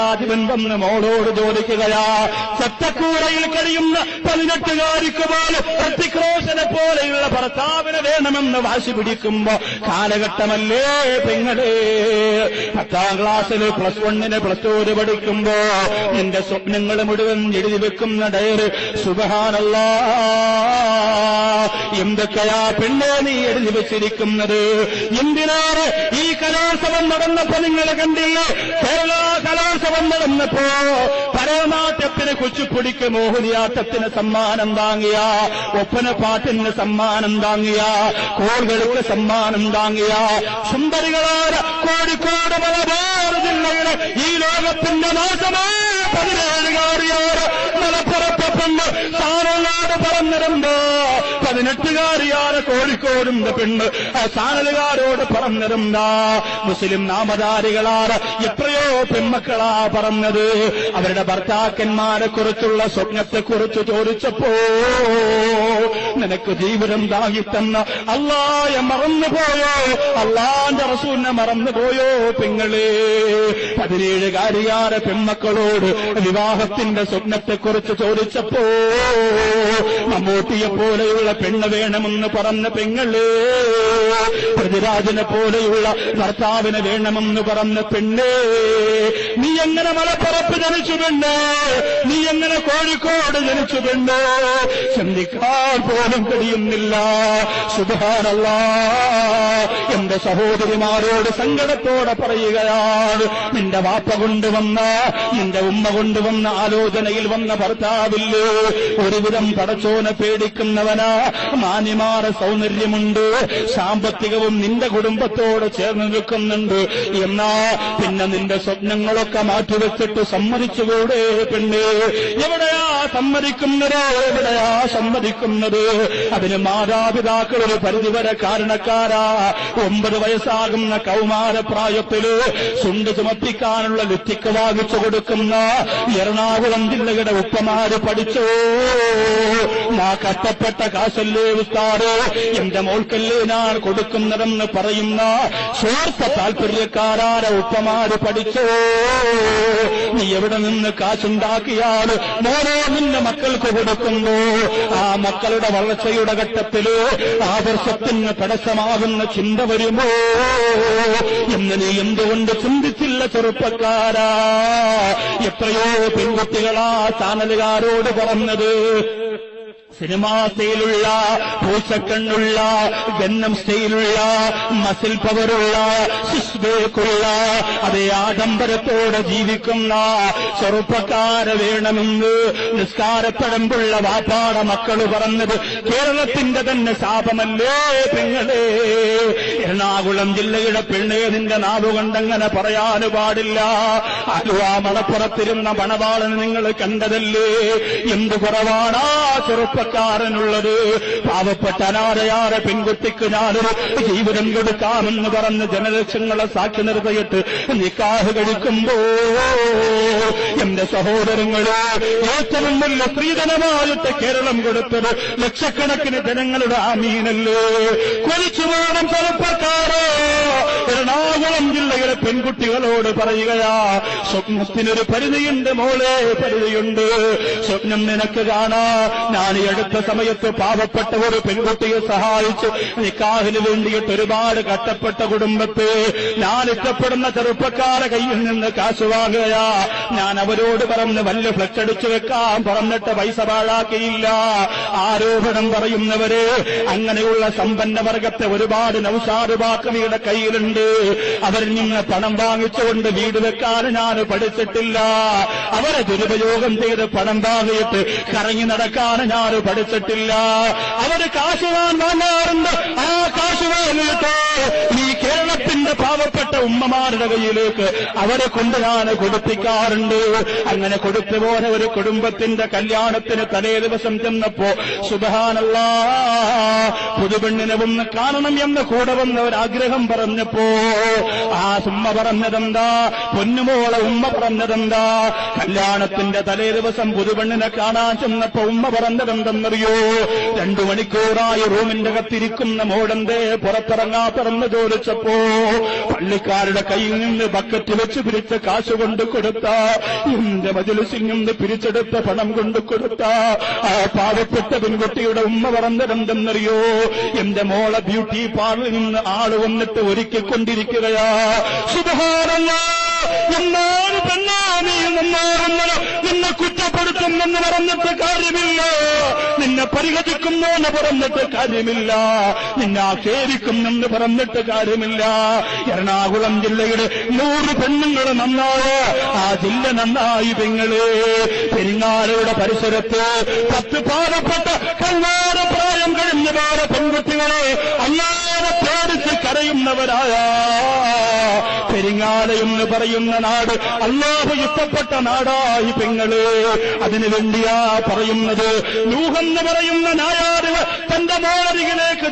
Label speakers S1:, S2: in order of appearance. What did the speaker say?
S1: ന്യായാധിപൻ വന്ന് മോളോട് ചോദിക്കുകയാ, ചത്തക്കൂടയിൽ കഴിയുന്ന 18കാരിക്ക് പോലും ഋത്തിക് റോഷനെ പോലെയുള്ള ഭർത്താവിനെ വേണമെന്ന് വാശി പിടിക്കുമ്പോ കാലഘട്ടമല്ലേ പെങ്ങളെ? 10ാം ക്ലാസ്സിൽ +1 +2 പഠിക്കുമ്പോ നിന്റെ സ്വപ്നങ്ങൾ മുഴുവൻ എഴുതി വെക്കുന്ന ഡയറി, സുബ്ഹാനല്ലാഹ്, എന്തൊക്കെയാ പെണ്ണെ നീ എഴുതി വെച്ചിരിക്കുന്നത്? എന്തിനാണ് ഈ കലോത്സവം നടന്നപ്പോ നിങ്ങൾ കണ്ടില്ലേ? കേരള കലോത്സവം നടന്നപ്പോ ഭരതനാട്യത്തിന്, കുച്ചിപ്പുടിക്ക്, മോഹിനിയാട്ടത്തിന് സമ്മാനം താങ്ങിയ, ഒപ്പനപ്പാട്ടിന് സമ്മാനം താങ്ങിയ, കോൾകൾക്ക് സമ്മാനം താങ്ങിയ സുന്ദരികളായ കോഴിക്കോട് മലബാർ ജില്ലയുടെ ഈ ലോകത്തിന്റെ നാശമേ 17കാരിയാറ് മലപ്പുറത്തെ പെണ്ണ് സാനലോട് പറഞ്ഞിരുന്നോ? 18കാരിയാറ് കോഴിക്കോടിന്റെ പെണ്ണ് ആ സാനലുകാരോട് പറഞ്ഞിരുന്നാ? മുസ്ലിം നാമധാരികളാണ് എത്രയോ പെൺമക്കളാ പറഞ്ഞത്. അവരുടെ ഭർത്താക്കന്മാരെ കുറിച്ചുള്ള സ്വപ്നത്തെക്കുറിച്ച് ചോദിച്ചപ്പോ, നിനക്ക് ജീവിതം താങ്ങിത്തന്ന അല്ലാഹയെ മറന്നുപോയോ? അല്ലാഹന്റെ റസൂലിനെ മറന്നുപോയോ പെങ്ങളെ? 17കാരിയാറ് പെൺമക്കളോട് വിവാഹത്തിന്റെ സ്വപ്നത്തെക്കുറിച്ച് ചോദിച്ചപ്പോ മമ്മൂട്ടിയെ പോലെയുള്ള പെണ്ണ് വേണമെന്ന് പറഞ്ഞ പെങ്ങളെ, പൃഥ്വിരാജിനെ പോലെയുള്ള ഭർത്താവിനെ വേണമെന്ന് പറഞ്ഞ പെണ്ണേ, നീ എങ്ങനെ മലപ്പുറത്ത് ജനിച്ചു പെണ്ണേ? നീ എങ്ങനെ കോഴിക്കോട് ജനിച്ചു പെണ്ണേ? ചിന്തിക്കാൻ പോലും കഴിയുന്നില്ല. സുബ്ഹാനല്ലാഹ്, എന്റെ സഹോദരിമാരോട് സങ്കടത്തോടെ പറയുകയാണ്, നിന്റെ വാപ്പ കൊണ്ടുവന്ന, നിന്റെ ഉമ്മ കൊണ്ടുവന്ന ആലോചനയിൽ വന്ന ഭർത്താവില്ലേ, ഒരുവിധം പടച്ചോനെ പേടിക്കുന്നവനാ, മാന്യമാര സൗന്ദര്യമുണ്ട്, സാമ്പത്തികവും നിന്റെ കുടുംബത്തോട് ചേർന്ന് നിൽക്കുന്നുണ്ട്, എന്നാ പിന്നെ നിന്റെ സ്വപ്നങ്ങളൊക്കെ മാറ്റിവെച്ചിട്ട് സമ്മതിച്ചുകൂടെ പെണ്ണേ? എവിടെയാ സമ്മതിക്കുന്നത്? എവിടെയാ സമ്മതിക്കുന്നത്? അതിന് മാതാപിതാക്കൾ ഒരു പരിധിവരെ കാരണക്കാരാ. 9 വയസ്സാകുന്ന കൗമാരപ്രായത്തില് ചുണ്ട് ചുമപ്പിക്കാനുള്ള ലിപ്റ്റിക്ക് വാങ്ങിച്ചു കൊടുക്കുന്ന എറണാകുളം ജില്ലയുടെ ഉപ്പമാര് പഠിച്ചോ? നാ കഷ്ടപ്പെട്ട കാശല്ലേ ഉസ്താദ്, എന്റെ മോൾക്കല്ലേ ഞാൻ കൊടുക്കുന്നതെന്ന് പറയുന്ന സ്വാർത്ഥ താല്പര്യക്കാരായ ഉപ്പമാര് പഠിച്ചോ? നീ എവിടെ നിന്ന് കാശുണ്ടാക്കിയാൽ മോനോ നിന്റെ മക്കൾക്ക് കൊടുക്കുന്നു, ആ മക്കളുടെ വളർച്ചയുടെ ഘട്ടത്തില് ആദർശത്തിന് തടസ്സമാകുന്ന ചിന്ത വരുമോ എന്ന് നീ എന്തുകൊണ്ട് ചിന്തിച്ചില്ല ചെറുപ്പക്കാരാ? എത്രയോ പെൺകുട്ടികളാ ചാനലുകാരോട് പറഞ്ഞത്, സിനിമാ സ്റ്റൈലുള്ള, പൂച്ചക്കണ്ണുള്ള, ഗന്നം സ്റ്റൈലുള്ള, മസിൽ പവറുള്ള, സിസ്ബേക്കുള്ള, അതേ ആഡംബരത്തോടെ ജീവിക്കുന്ന ചെറുപ്പക്കാരെ വേണമെന്ന് നിസ്കാരപ്പഴമ്പുള്ള വാപ്പാട മക്കള് പറഞ്ഞത് കേരളത്തിന്റെ തന്നെ ശാപമല്ലേ പെങ്ങളെ? എറണാകുളം ജില്ലയുടെ പെണ്ണേ, നിന്റെ നാവുകൊണ്ടങ്ങനെ പറയാന് പാടില്ല. ആലുവ മണപ്പുറത്തിരുന്ന മണവാളന് നിങ്ങൾ കണ്ടതല്ലേ? എന്ത് കുറവാണാ ചെറുപ്പക്കാരനുള്ളത്? പാവപ്പെട്ട അനാഥയായ പെൺകുട്ടിക്ക് ഞാനൊരു ജീവിതം കൊടുക്കാമെന്ന് പറഞ്ഞ് ജനലക്ഷങ്ങളെ സാക്ഷി നിർത്തിയിട്ട് നിക്കാഹ് കഴിക്കുമ്പോ എന്റെ സഹോദരങ്ങളെ, ഏറ്റവും വലിയ സ്ത്രീധനമായിട്ട് കേരളം കൊടുത്തത് ലക്ഷക്കണക്കിന് ജനങ്ങളുടെ ആമീനല്ലേ? കൊലിച്ചു വേണം ചെറുപ്പക്കാരോ. എറണാകുളം ജില്ലയിലെ പെൺകുട്ടികളോട് പറയുകയാ, സ്വപ്നത്തിനൊരു പരിധിയുണ്ട് മോളെ, പരിധിയുണ്ട്. സ്വപ്നം നിനക്ക് കാണാ. ഞാൻ ഈ അടുത്ത സമയത്ത് പാവപ്പെട്ട ഒരു പെൺകുട്ടിയെ സഹായിച്ചു നിക്കാഹിന് വേണ്ടിയിട്ട് ഒരുപാട് കഷ്ടപ്പെട്ട കുടുംബത്തെ ഞാൻ ഇഷ്ടപ്പെടുന്ന ചെറുപ്പക്കാരെ കയ്യിൽ നിന്ന് കാശ് വാങ്ങുകയാ. ഞാൻ അവരോട് പറഞ്ഞ് വല്ല ഫ്ലക്സ് അടിച്ചു വെക്കാൻ പറഞ്ഞിട്ട് പൈസ പാഴാക്കിയില്ല. ആരോപണം പറയുന്നവര് അങ്ങനെയുള്ള സമ്പന്ന വർഗത്തെ ഒരുപാട് നൗഷാദ് ബാക്കവിയുടെ കയ്യിലുണ്ട്. അവരിൽ നിന്ന് പണം വാങ്ങിച്ചുകൊണ്ട് വീട് വെക്കാൻ ഞാൻ പഠിച്ചിട്ടില്ല. അവരെ ദുരുപയോഗം ചെയ്ത് പണം വാങ്ങിയിട്ട് കറങ്ങി നടക്കാൻ ഞാൻ പഠിച്ചിട്ടില്ല. അവര് കാശ് വാങ്ങാറുണ്ട്. ആ കാശ് വാങ്ങിയിട്ട് ഈ കേരളത്തിന്റെ പാവപ്പെട്ട ഉമ്മമാരുടെ കയ്യിലേക്ക് അവരെ കൊണ്ട് ഞാൻ കൊടുപ്പിക്കാറുണ്ട്. അങ്ങനെ കൊടുത്തുപോലെ ഒരു കുടുംബത്തിന്റെ കല്യാണത്തിന് തലേ ദിവസം ചെന്നപ്പോ സുബ്ഹാനല്ലാഹ്, പുതുപെണ്ണിനെ ഒന്ന് കാണണം എന്ന് കൂടെ വന്ന ഒരാഗ്രഹം പറഞ്ഞപ്പോ ആ ഉമ്മ പറഞ്ഞതെന്താ? പൊന്നുമോളെ ഉമ്മ പറഞ്ഞതെന്താ? കല്യാണത്തിന്റെ തലേ ദിവസം പുതുപെണ്ണിനെ കാണാൻ ചെന്നപ്പോ ഉമ്മ പറഞ്ഞതെന്തെന്നറിയോ? 2 മണിക്കൂറായി റൂമിന്റെ അകത്തിരിക്കുന്ന മോളെന്തേ പുറത്തിറങ്ങാത്തെന്ന് ചോദിച്ചപ്പോ കൂട്ടുകാരുടെ കയ്യിൽ നിന്ന് ബക്കറ്റ് വെച്ച് പിരിച്ച കാശ് കൊണ്ട് കൊടുത്ത, എന്റെ മജ്‌ലിസിൽ നിന്ന് പിരിച്ചെടുത്ത പണം കൊണ്ട് കൊടുത്ത ആ പാവപ്പെട്ട പെൺകുട്ടിയുടെ ഉമ്മ പറഞ്ഞതെന്തെന്നറിയോ? എന്റെ മോളെ ബ്യൂട്ടി പാർലറിൽ നിന്ന് ആള് വന്നിട്ട് ഒരുക്കിക്കൊണ്ടിരിക്കുകയാ. സുബ്ഹാനല്ലാഹ്. എന്നാണ് പെണ്ണാ നീ നന്നാകുന്നല്ലോ, നിന്നെ കുറ്റപ്പെടുത്തുമെന്ന് പറഞ്ഞിട്ട് കാര്യമില്ല, നിന്നെ പരിഹസിക്കുന്നെന്ന് പറഞ്ഞിട്ട് കാര്യമില്ല, നിന്നെ ആക്ഷേപിക്കുമെന്ന് പറഞ്ഞിട്ട് കാര്യമില്ല. എറണാകുളം ജില്ലയുടെ 100 പെണ്ണുങ്ങൾ നന്നായ ആ ജില്ല നന്നായി. പെങ്ങള് പെരിങ്ങാലയുടെ പരിസരത്ത് 10 പാവപ്പെട്ട കണ്ണാര പ്രായം കഴിഞ്ഞ വേറെ പെൺകുട്ടികളെ അല്ലാതെ പേടിച്ച് കരയുന്നവരായ പെരിങ്ങാലയെന്ന് പറയുന്ന നാട് അല്ലാഹു ഇഷ്ടപ്പെട്ട നാടായി പെങ്ങള്. അതിനുവേണ്ടിയാ പറയുന്നത്. നൂഹെന്ന് പറയുന്ന നായാട് തന്റെ മോളരികിലേക്ക്